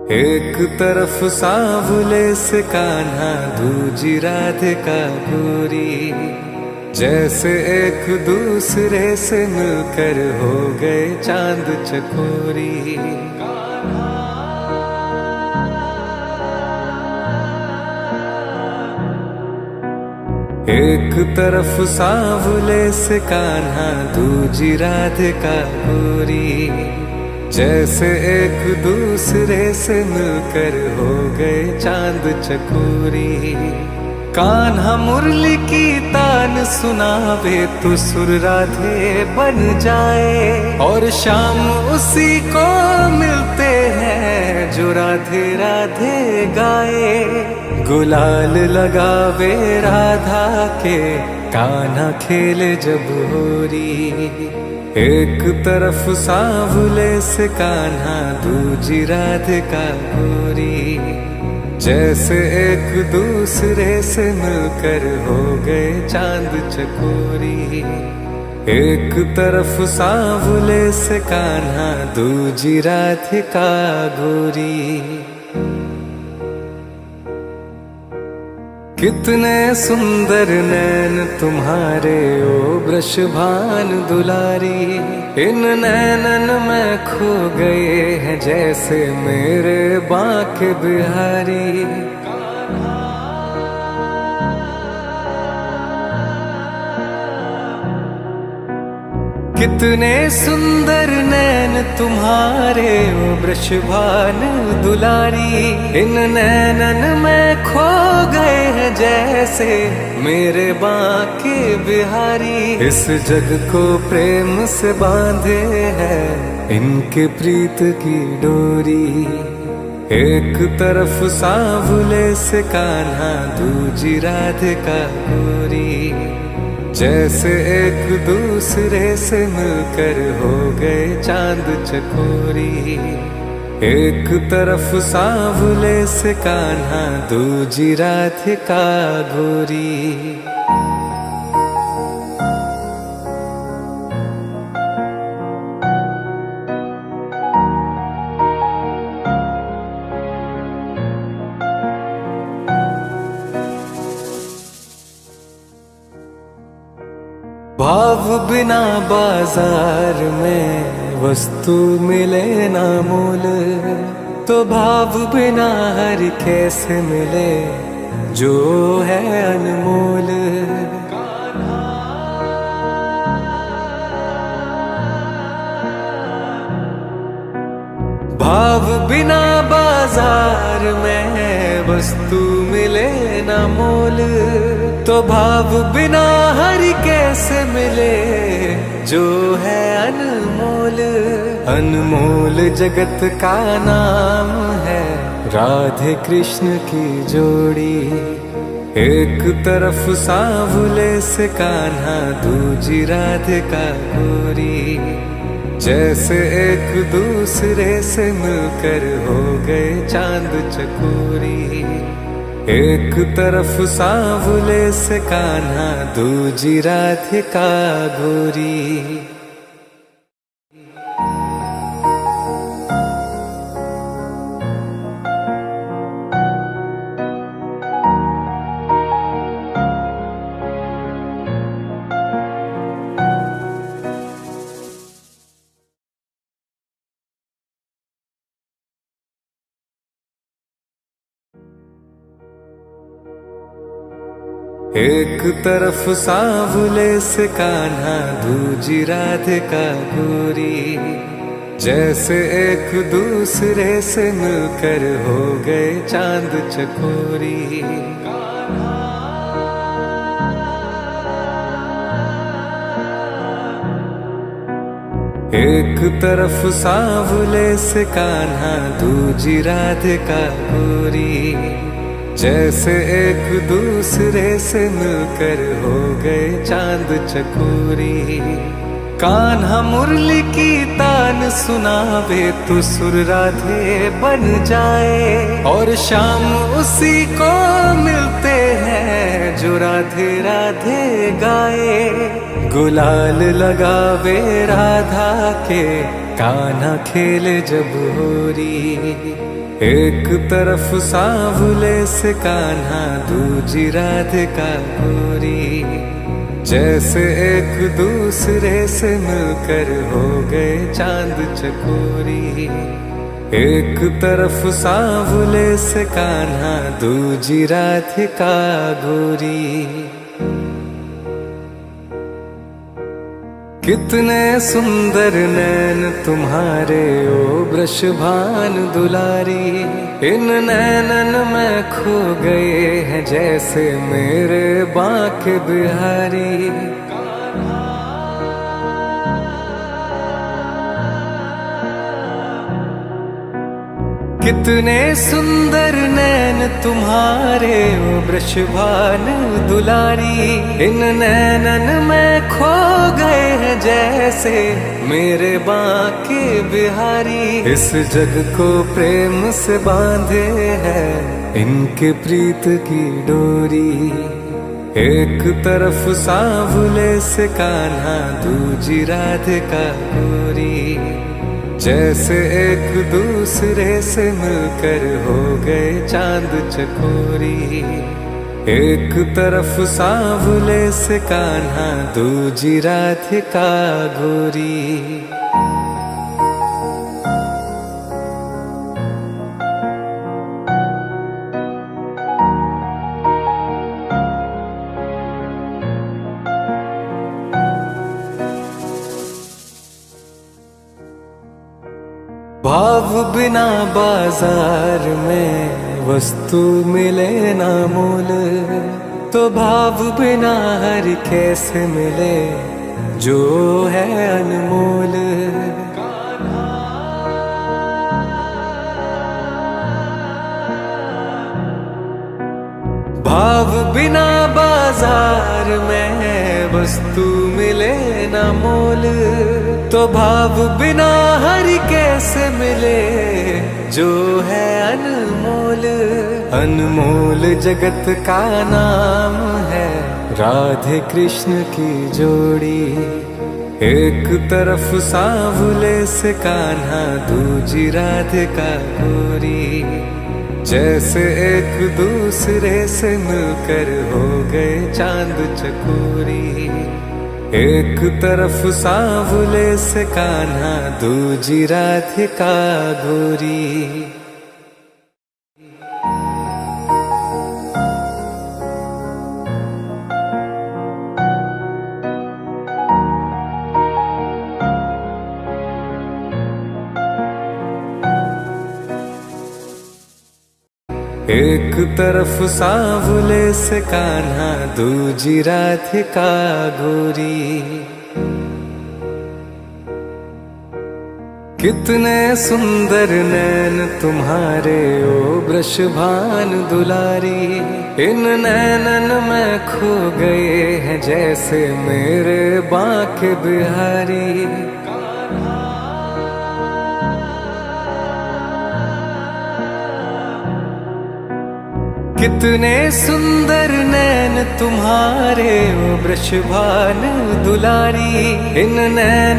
एक तरफ सांवले से कान्हा, दूजी राधिका गोरी, जैसे एक दूसरे से मिलकर हो गए चांद चकोरी। एक तरफ सांवले से कान्हा, दूजी राधिका गोरी, जैसे एक दूसरे से मिलकर हो गए चांद चकोरी। कान्हा मुरली की तान सुनावे तो सुर राधे बन जाए, और शाम उसी को मिलते हैं जो राधे राधे गाए। गुलाल लगावे राधा के, कान्हा खेले जब होरी। एक तरफ सांवले से कान्हा, दूजी राधिका गोरी, जैसे एक दूसरे से मिलकर हो गए चांद चकोरी। एक तरफ सांवले से कान्हा, दूजी राधिका गोरी। कितने सुंदर नैन तुम्हारे ओ वृषभान दुलारी, इन नैनन में खो गए हैं जैसे मेरे बांके बिहारी। कितने सुंदर नैन तुम्हारे ओ वृषभान दुलारी, इन नैनन में खो गए हैं जैसे मेरे बांके बिहारी। इस जग को प्रेम से बांधे है इनके प्रीत की डोरी। एक तरफ सांवले से कान्हा, दूजी राधिका गोरी, जैसे एक दूसरे से मिलकर हो गए चांद चकोरी। एक तरफ सांवले से कान्हा, दूजी राधिका गोरी। भाव बिना बाजार में वस्तु मिले ना मोल, तो भाव बिना हर कैसे मिले जो है अनमोल। भाव बिना बाजार में वस्तु मिले ना मोल, तो भाव बिना हर कैसे मिले जो है अनमोल। अनमोल जगत का नाम है राधे कृष्ण की जोड़ी। एक तरफ सांवले से कान्हा, दूजी राधिका गोरी, जैसे एक दूसरे से मिलकर हो गए चांद चकोरी। एक तरफ सांवले से कान्हा, दूजी राधिका गोरी। एक तरफ सांवले से कान्हा, दूजी राधिका गोरी, जैसे एक दूसरे से मिलकर हो गए चांद चकोरी। एक तरफ सांवले से कान्हा, दूजी राधिका गोरी, जैसे एक दूसरे से मिलकर हो गए चांद चकोरी। कान्हा मुरली की तान सुनावे तो सुर राधे बन जाए, और शाम उसी को मिलते हैं जो राधे राधे गाए। गुलाल लगावे राधा के, कान्हा खेले जब होरी। एक तरफ सांवले से कान्हा, दूजी राधिका गोरी, जैसे एक दूसरे से मिलकर हो गए चांद चकोरी। एक तरफ सांवले से कान्हा, दूजी राधिका गोरी। कितने सुंदर नैन तुम्हारे ओ वृषभान दुलारी, इन नैनन में खो गए हैं जैसे मेरे बांके बिहारी। कितने सुंदर नैन तुम्हारे ओ वृषभान दुलारी, इन नैनन में खो गए हैं जैसे मेरे बांके बिहारी। इस जग को प्रेम से बांधे है इनके प्रीत की डोरी। एक तरफ सांवले से कान्हा, दूजी राधिका गोरी, जैसे एक दूसरे से मिलकर हो गए चांद चकोरी। एक तरफ सांवले से कान्हा, दूजी राधिका गोरी। भाव बिना बाजार में वस्तु मिले ना मोल, तो भाव बिना हर कैसे मिले जो है अनमोल। भाव बिना बाजार में वस्तु मिले ना मोल, तो भाव बिना हर कैसे मिले जो है अनमोल। अनमोल जगत का नाम है राधे कृष्ण की जोड़ी। एक तरफ सांवले से कान्हा, दूजी राधिका गोरी, जैसे एक दूसरे से मिलकर हो गए चांद चकोरी। एक तरफ सांवले से कान्हा, दूजी राधिका गोरी। एक तरफ सांवले से कान्हा, दूजी राधिका गोरी। कितने सुंदर नैन तुम्हारे ओ वृषभान दुलारी, इन नैनन में खो गए हैं जैसे मेरे बांके बिहारी। कितने सुंदर नैन तुम्हारे ओ वृषभान दुलारी, इन नैन